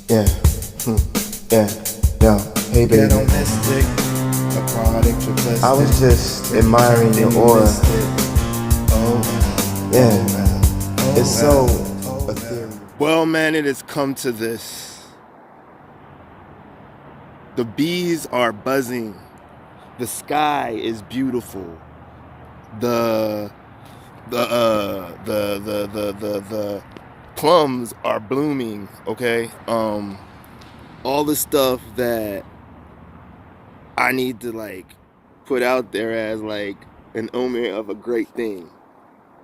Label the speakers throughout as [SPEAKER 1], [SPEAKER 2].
[SPEAKER 1] Yeah. Yeah. Yo. Hey, baby.
[SPEAKER 2] Ghettomystic, aquatic, triplistic.
[SPEAKER 1] I was just admiring your aura.
[SPEAKER 2] Oh,
[SPEAKER 1] Yeah.
[SPEAKER 2] well,
[SPEAKER 1] It's so
[SPEAKER 2] well.
[SPEAKER 1] ethereal.
[SPEAKER 2] Well, man, it has come to this. The bees are buzzing. The sky is beautiful. The the plums are blooming. Okay. All the stuff that I need to like put out there as like an omen of a great thing.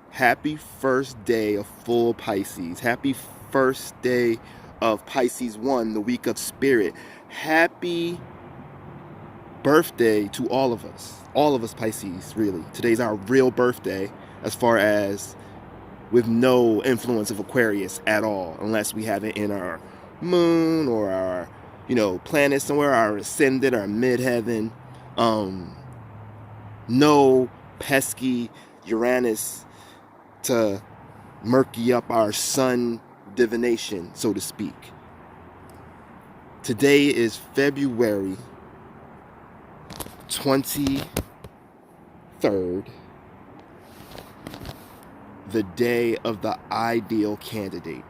[SPEAKER 2] Happy first day of full Pisces. Happy first day of Pisces 1, the week of spirit. Happy birthday to all of us. All of us Pisces, really. Today's our real birthday as far as with no influence of Aquarius at all, unless we have it in our moon or our, planet somewhere, our ascendant, our midheaven. No pesky Uranus to murky up our sun divination, so to speak. Today is February 23rd, the day of the ideal candidate.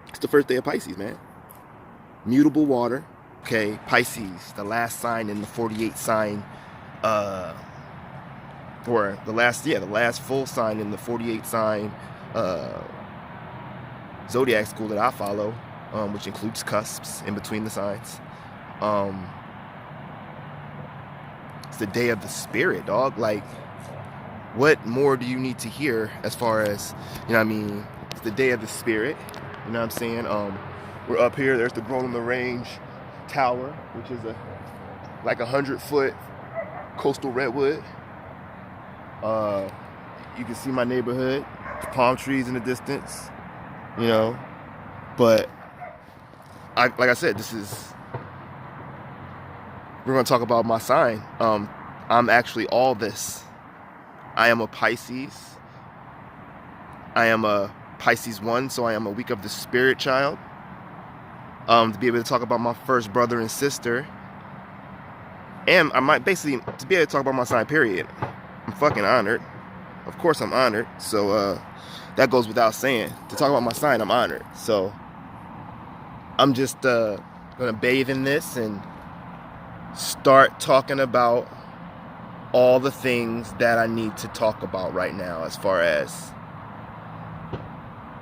[SPEAKER 2] It's the first day of Pisces, man. Mutable water, okay? Pisces, the last sign in the 48 sign, or the last full sign in the 48 sign zodiac school that I follow, which includes cusps in between the signs. It's the day of the spirit, dog. Like, what more do you need to hear as far as, it's the day of the spirit, you know what I'm saying? We're up here, there's the Grown on the Range Tower, which is like 100-foot coastal redwood. You can see my neighborhood, the palm trees in the distance, but like I said, we're going to talk about my sign. I'm actually all this. I am a Pisces. I am a Pisces 1, so I am a week of the spirit child. To be able to talk about my first brother and sister. And I might basically, to be able to talk about my sign, period. I'm fucking honored. Of course I'm honored. So that goes without saying. To talk about my sign, I'm honored. So I'm just going to bathe in this and start talking about all the things that I need to talk about right now as far as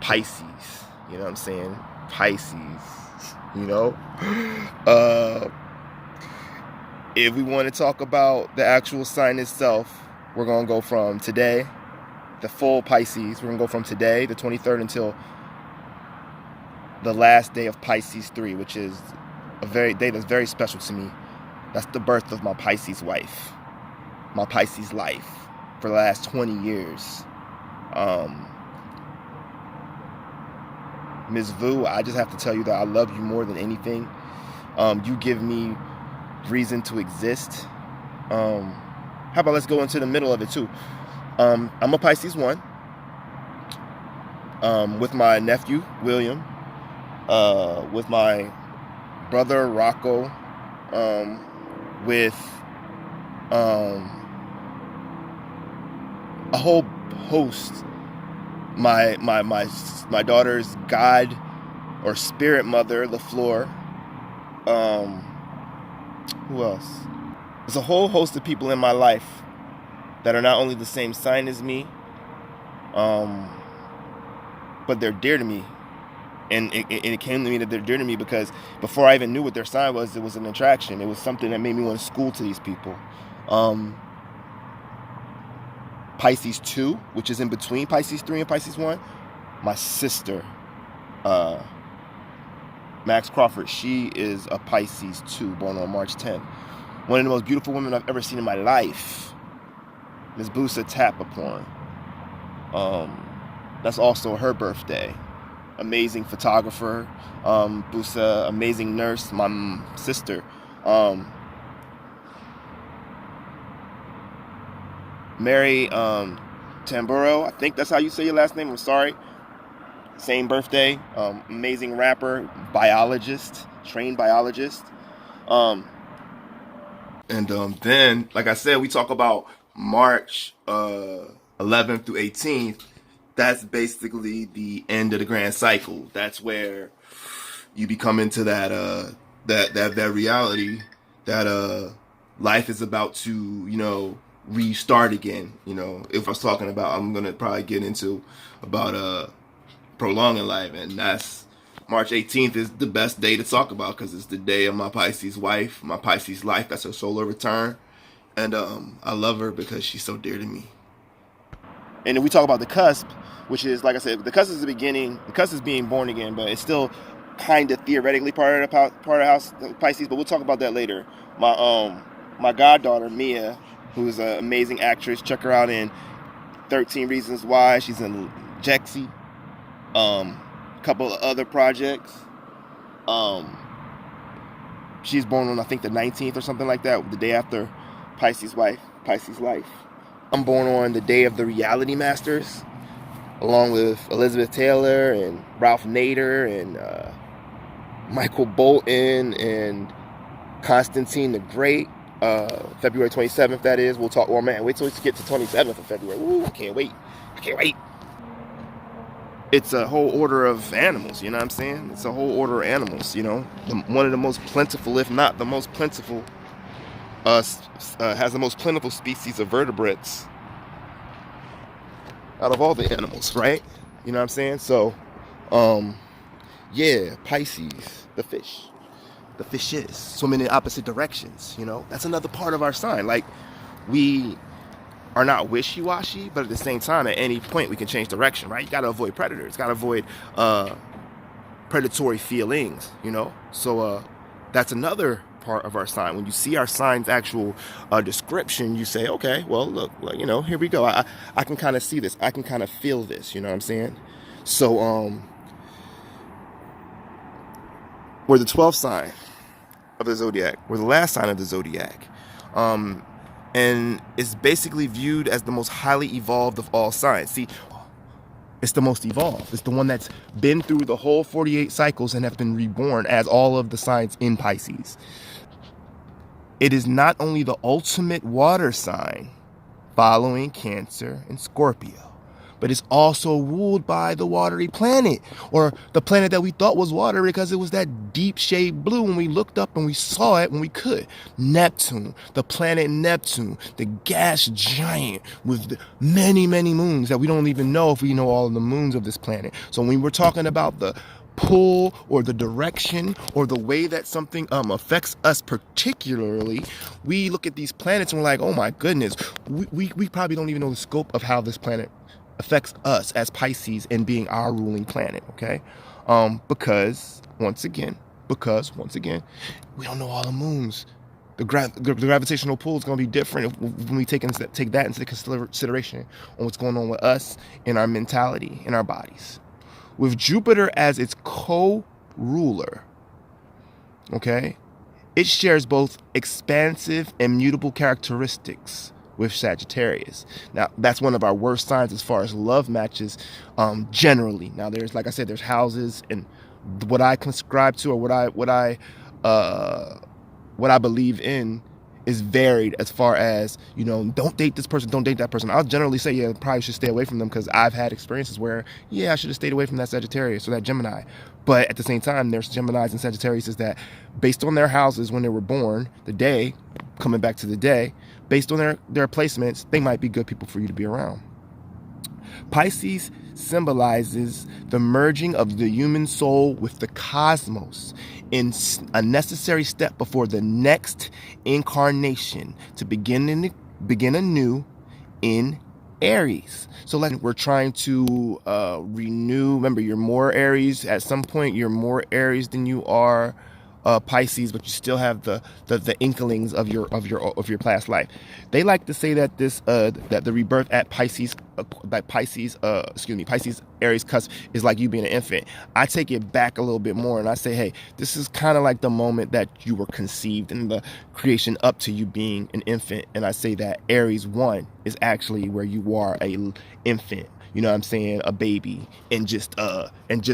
[SPEAKER 2] Pisces. You know what I'm saying? Pisces. If we want to talk about the actual sign itself, we're going to go from today, the full Pisces. We're going to go from today, the 23rd, until the last day of Pisces 3, which is a day that's very special to me. That's the birth of my Pisces wife, my Pisces life for the last 20 years. Ms. Vu, I just have to tell you that I love you more than anything. You give me reason to exist. How about let's go into the middle of it too. I'm a Pisces 1 with my nephew William, with my brother Rocco, with a whole host. My daughter's god or spirit mother, LaFleur. Who else? There's a whole host of people in my life that are not only the same sign as me, but they're dear to me. And it came to me that they're dear to me because before I even knew what their sign was, it was an attraction. It was something that made me want to school to these people. Pisces 2, which is in between Pisces 3 and Pisces 1, my sister, Max Crawford, she is a Pisces 2, born on March 10th. One of the most beautiful women I've ever seen in my life. Ms. Busa Tapaporn. That's also her birthday. Amazing photographer. Busa, amazing nurse. My sister. Mary Tamburo, I think that's how you say your last name. I'm sorry. same birthday. Amazing rapper, biologist, trained biologist. And then, like I said, we talk about March 11th through 18th. That's basically the end of the grand cycle. That's where you become into that reality that life is about to, restart again. If I was talking about, I'm gonna probably get into about prolonging life, and that's March 18th is the best day to talk about because it's the day of my Pisces wife, my Pisces life. That's her solar return, and I love her because she's so dear to me. And then we talk about the cusp, which is, like I said, the cusp is the beginning. The cusp is being born again, but it's still kind of theoretically part of the house Pisces. But we'll talk about that later. My goddaughter Mia, who is an amazing actress. Check her out in 13 Reasons Why. She's in Jexy. Couple of other projects. She's born on, I think, the 19th or something like that, the day after Pisces wife, Pisces life. I'm born on the day of the Reality Masters, along with Elizabeth Taylor and Ralph Nader and Michael Bolton and Constantine the Great. February 27th, that is. We'll talk. Well, man, wait till we get to 27th of February. Ooh, I can't wait. It's a whole order of animals, you know what I'm saying? It's a whole order of animals, one of the most plentiful, if not the most plentiful, has the most plentiful species of vertebrates out of all the animals, right? You know what I'm saying? So, yeah, Pisces, the fish. The fishes swimming in opposite directions, That's another part of our sign. Like, we are not wishy-washy, but at the same time, at any point, we can change direction, right? You got to avoid predators. Got to avoid predatory feelings, So that's another part of our sign. When you see our sign's actual description, you say, okay, well, look, here we go. I can kind of see this. I can kind of feel this, you know what I'm saying? So we're the 12th sign of the zodiac. We're the last sign of the zodiac. And it's basically viewed as the most highly evolved of all signs. See, it's the most evolved. It's the one that's been through the whole 48 cycles and have been reborn as all of the signs in Pisces. It is not only the ultimate water sign following Cancer and Scorpio, but it's also ruled by the watery planet, or the planet that we thought was water because it was that deep shade blue when we looked up and we saw it when we could. Neptune, the planet Neptune, the gas giant with many, many moons that we don't even know if we know all of the moons of this planet. So when we're talking about the pull or the direction or the way that something affects us particularly, we look at these planets and we're like, oh my goodness, we probably don't even know the scope of how this planet affects us as Pisces and being our ruling planet, okay? Because once again, we don't know all the moons. The gravitational pull is going to be different when we take that into consideration on what's going on with us in our mentality, in our bodies. With Jupiter as its co-ruler, okay, it shares both expansive and mutable characteristics with Sagittarius. Now, that's one of our worst signs as far as love matches generally. Now, there's, like I said, there's houses, and what I subscribe to or what I believe in is varied as far as, don't date this person, don't date that person. I'll generally say, yeah, probably should stay away from them because I've had experiences where, yeah, I should have stayed away from that Sagittarius or that Gemini. But at the same time, there's Geminis and Sagittarius that, based on their houses when they were born, the day, coming back to the day, based on their placements, they might be good people for you to be around. Pisces symbolizes the merging of the human soul with the cosmos in a necessary step before the next incarnation to begin anew in Aries. So like we're trying to renew. Remember, you're more Aries. At some point, you're more Aries than you are Pisces, but you still have the inklings of your past life. They like to say that that the rebirth at Pisces Aries cusp is like you being an infant. I take it back a little bit more and I say, hey, this is kind of like the moment that you were conceived and the creation up to you being an infant. And I say that Aries 1 is actually where you are a infant. you know what I'm saying, a baby and just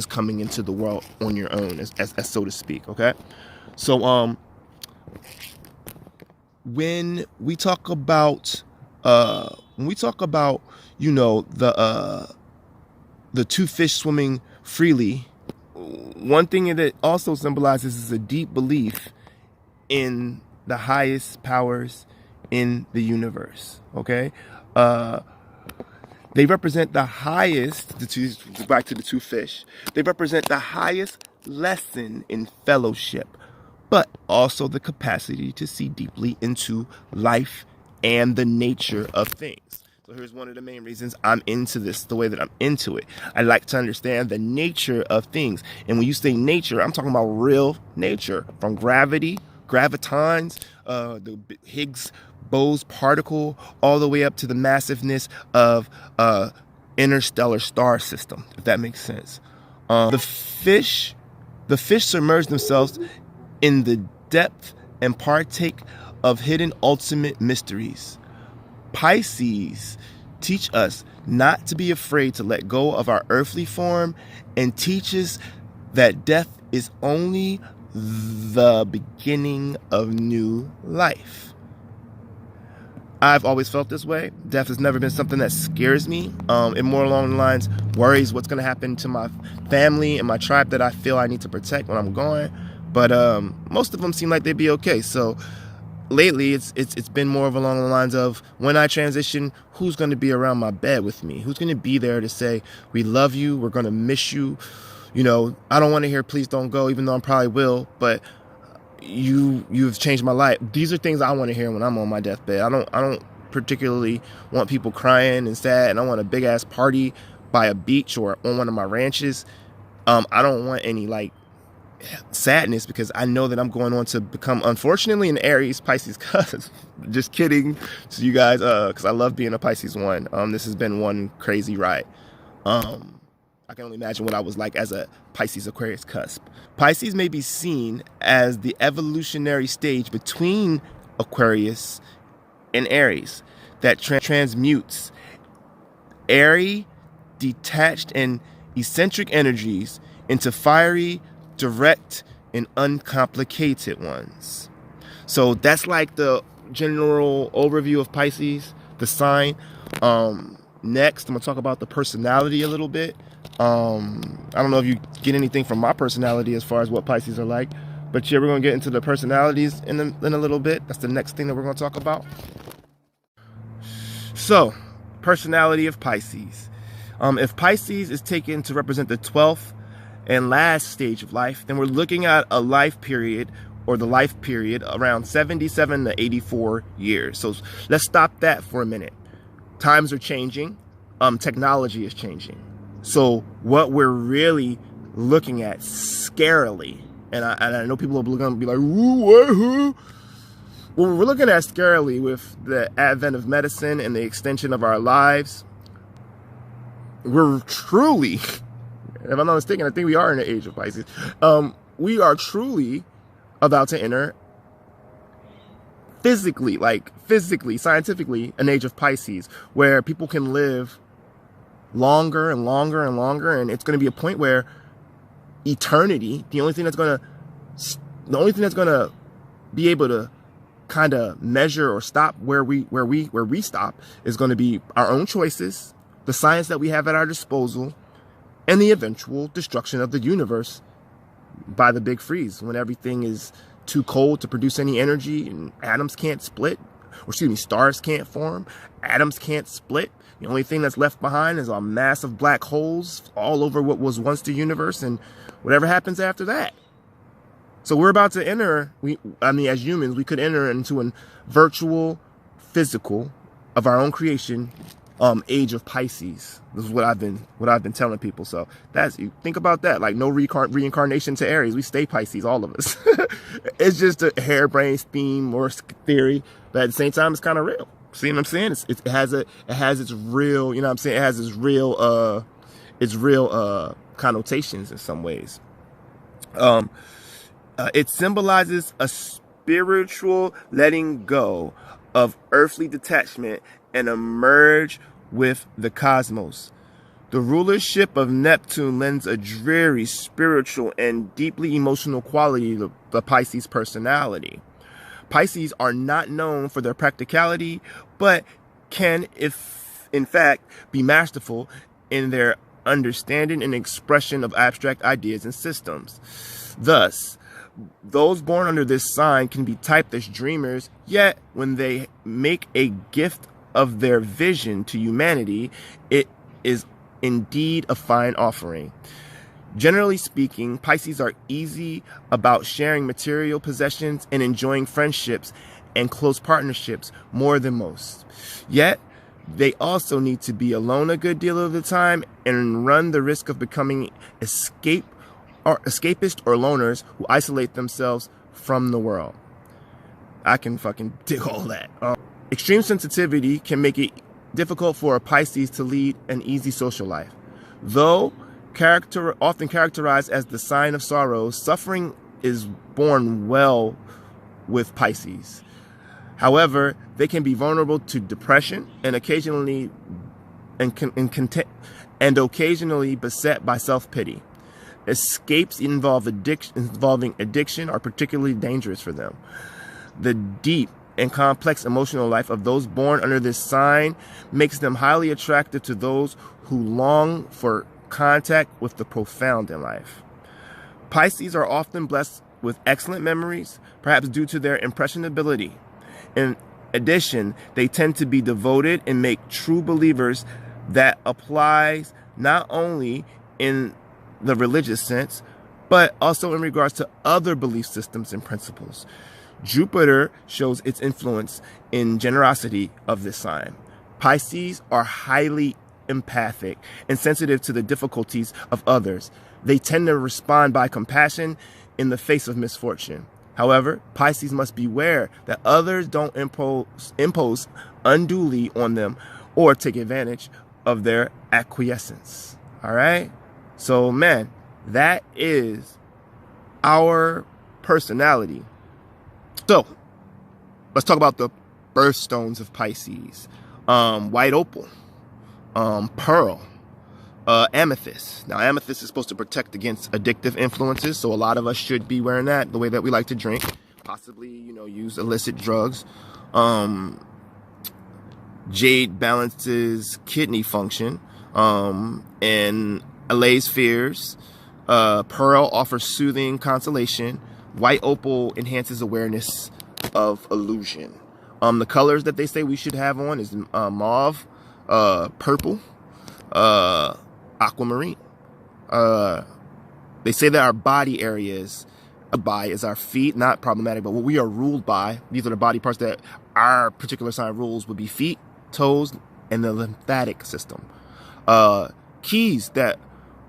[SPEAKER 2] coming into the world on your own, as so to speak. Okay, so when we talk about you know, the two fish swimming freely, one thing that it also symbolizes is a deep belief in the highest powers in the universe. Okay, they represent the highest, back to the two fish, they represent the highest lesson in fellowship, but also the capacity to see deeply into life and the nature of things. So here's one of the main reasons I'm into this, the way that I'm into it. I like to understand the nature of things. And when you say nature, I'm talking about real nature, from gravity, gravitons, the Higgs Bose particle, all the way up to the massiveness of interstellar star system, if that makes sense. The fish submerge themselves in the depth and partake of hidden ultimate mysteries. Pisces teach us not to be afraid to let go of our earthly form, and teaches that death is only the beginning of new life. I've always felt this way. Death has never been something that scares me. It more along the lines worries what's going to happen to my family and my tribe that I feel I need to protect when I'm going. But most of them seem like they'd be okay. So lately, it's been more of along the lines of, when I transition, who's going to be around my bed with me? Who's going to be there to say, we love you, we're going to miss you. You know, I don't want to hear please don't go, even though I probably will, but you've changed my life. These are things I want to hear when I'm on my deathbed. I don't particularly want people crying and sad, and I want a big ass party by a beach or on one of my ranches. I don't want any like sadness, because I know that I'm going on to become, unfortunately, an Aries Pisces cousin. Just kidding to you guys, because I love being a Pisces one. This has been one crazy ride. I can only imagine what I was like as a Pisces Aquarius cusp. Pisces may be seen as the evolutionary stage between Aquarius and Aries that transmutes airy, detached, and eccentric energies into fiery, direct, and uncomplicated ones. So that's like the general overview of Pisces, the sign. Next, I'm gonna talk about the personality a little bit. I don't know if you get anything from my personality as far as what Pisces are like, but yeah, we're gonna get into the personalities in a little bit. That's the next thing that we're gonna talk about. So, personality of Pisces. If Pisces is taken to represent the 12th and last stage of life, then we're looking at a life period, or the life period, around 77 to 84 years. So let's stop that for a minute. Times are changing. Technology is changing. So what we're really looking at scarily, and I know people are going to be like, what? Well, we're looking at scarily with the advent of medicine and the extension of our lives. We're truly, if I'm not mistaken, I think we are in the age of Pisces. We are truly about to enter physically, scientifically, an age of Pisces, where people can live longer and longer and longer, and it's going to be a point where eternity, the only thing that's going to be able to kind of measure or stop where we stop, is going to be our own choices, the science that we have at our disposal, and the eventual destruction of the universe by the big freeze, when everything is too cold to produce any energy, and atoms can't split, or excuse me, stars can't form, atoms can't split. The only thing that's left behind is a mass of black holes all over what was once the universe, and whatever happens after that. So we're about to enter, as humans, we could enter into a virtual, physical, of our own creation, age of Pisces. This is what I've been telling people. So you think about that. Like, no reincarnation to Aries. We stay Pisces, all of us. It's just a harebrained theme or theory, but at the same time, it's kind of real. See what I'm saying? It has its real, you know what I'm saying? It has its real connotations in some ways. It symbolizes a spiritual letting go of earthly detachment and emerge with the cosmos. The rulership of Neptune lends a dreary, spiritual, and deeply emotional quality to the Pisces personality. Pisces are not known for their practicality, but can, if in fact, be masterful in their understanding and expression of abstract ideas and systems. Thus, those born under this sign can be typed as dreamers, yet when they make a gift of their vision to humanity, it is indeed a fine offering. Generally speaking, Pisces are easy about sharing material possessions and enjoying friendships and close partnerships more than most. Yet, they also need to be alone a good deal of the time and run the risk of becoming escapists or loners who isolate themselves from the world. I can fucking dig all that. Extreme sensitivity can make it difficult for a Pisces to lead an easy social life. Though often characterized as the sign of sorrow, suffering is born well with Pisces. However, they can be vulnerable to depression and occasionally beset by self-pity. Escapes involving addiction are particularly dangerous for them. The deep and complex emotional life of those born under this sign makes them highly attractive to those who long for contact with the profound in life. Pisces are often blessed with excellent memories, perhaps due to their impressionability. In addition, they tend to be devoted and make true believers. That applies not only in the religious sense, but also in regards to other belief systems and principles. Jupiter shows its influence in generosity of this sign. Pisces are highly empathic and sensitive to the difficulties of others. They tend to respond by compassion in the face of misfortune. However, Pisces must beware that others don't impose unduly on them or take advantage of their acquiescence. All right? So, man, that is our personality. So, let's talk about the birthstones of Pisces. White opal, pearl, amethyst. Now, amethyst is supposed to protect against addictive influences, so a lot of us should be wearing that the way that we like to drink, possibly, use illicit drugs. Jade balances kidney function, and allays fears. Pearl offers soothing consolation. White opal enhances awareness of illusion. The colors that they say we should have on is mauve, purple, aquamarine. They say that our body areas is our feet, not problematic, but what we are ruled by, these are the body parts that our particular sign rules, would be feet, toes, and the lymphatic system. Keys that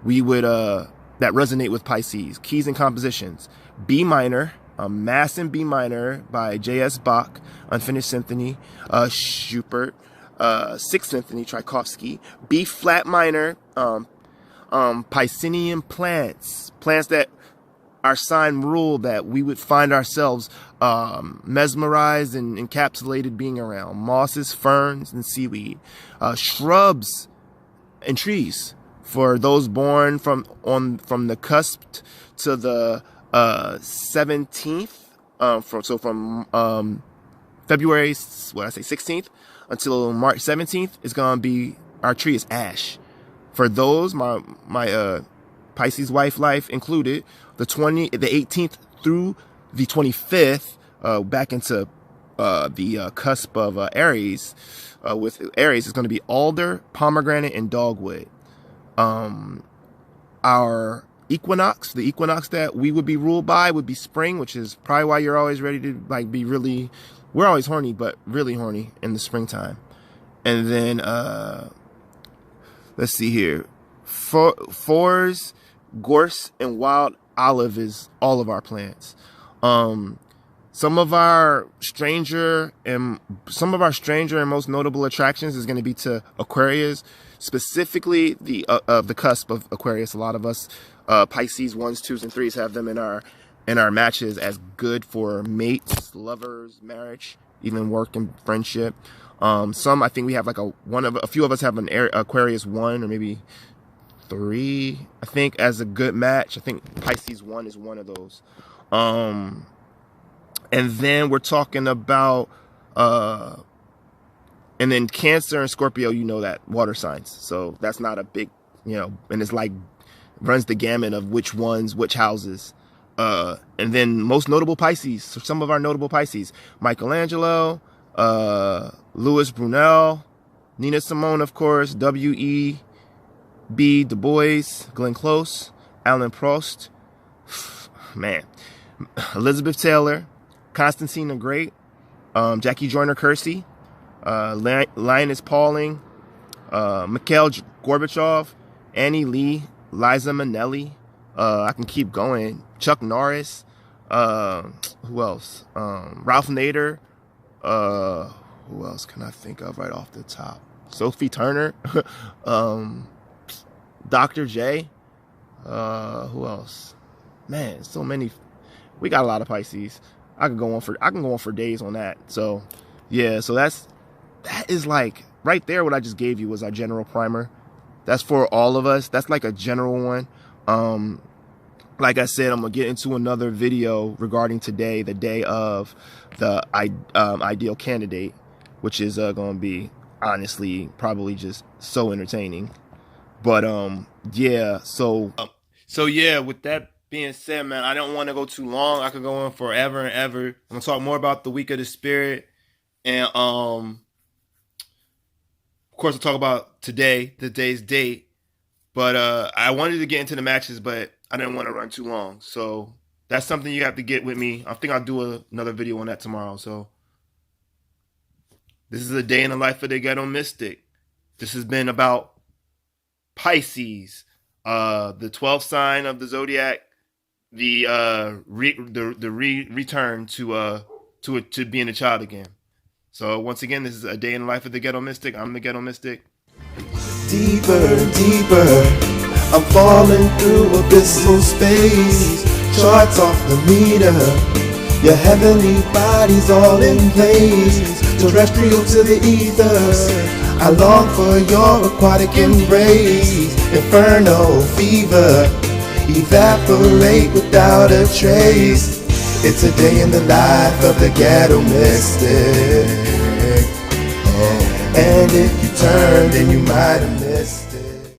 [SPEAKER 2] we would that resonate with Pisces. Keys and compositions: B minor, Mass in B minor by J.S. Bach, Unfinished Symphony, Schubert, Sixth Symphony, Tchaikovsky. B flat minor, Piscean plants that our sign ruled that we would find ourselves mesmerized and encapsulated being around. Mosses, ferns, and seaweed. Shrubs and trees for those born from the cusp to the 17th. From February 16th until March 17th is gonna be, our tree is ash. For those, my Pisces wife life included, the 18th through the 25th, back into the cusp of Aries. With Aries, it's going to be alder, pomegranate, and dogwood. Our equinox, the equinox that we would be ruled by, would be spring, which is probably why you're always ready to be really. We're always horny, but really horny in the springtime. And then let's see here. Fors, gorse, and wild olive is all of our plants. Some of our stranger and most notable attractions is going to be to Aquarius, specifically the cusp of Aquarius. A lot of us Pisces 1s, 2s, and 3s have them in our matches as good for mates, lovers, marriage, even work and friendship. Some, I think we have like a few of us have an Aquarius 1 or maybe 3, I think, as a good match. I think Pisces 1 is one of those. And then we're talking about, and then Cancer and Scorpio, you know that, water signs. So that's not a big, and it's like, runs the gamut of which ones, which houses. And then most notable Pisces, so some of our notable Pisces, Michelangelo, Louis Brunel, Nina Simone, of course, W.E.B. Du Bois, Glenn Close, Alan Prost, man, Elizabeth Taylor, Constantine the Great, Jackie Joyner Kersey, Linus Pauling, Mikhail Gorbachev, Annie Lee, Liza Minnelli, I can keep going, Chuck Norris, who else? Ralph Nader, who else can I think of right off the top? Sophie Turner, Dr. J, who else? Man, so many. We got a lot of Pisces. I can go on for days on that. So yeah, so that is like right there. What I just gave you was our general primer. That's for all of us. That's like a general one. Like I said, I'm gonna get into another video regarding today, the day of the ideal candidate, which is gonna be honestly probably just so entertaining. But yeah, so yeah, with that being said, man, I don't want to go too long. I could go on forever and ever. I'm gonna talk more about the week of the spirit, and of course I'll talk about today, the day's date. But I wanted to get into the matches, but I didn't want to run too long. So that's something you have to get with me. I think I'll do another video on that tomorrow. So this is a day in the life of the Ghettomystic. This has been about Pisces, the 12th sign of the zodiac, the return to being a child again. So once again, this is a day in the life of the Ghettomystic. I'm the Ghettomystic.
[SPEAKER 1] Deeper, deeper, I'm falling through abyssal space. Charts off the meter, your heavenly body's all in place. Terrestrial to the ether, I long for your aquatic embrace. Inferno fever, evaporate without a trace. It's a day in the life of the Ghettomystic. And if you turn, then you might have missed.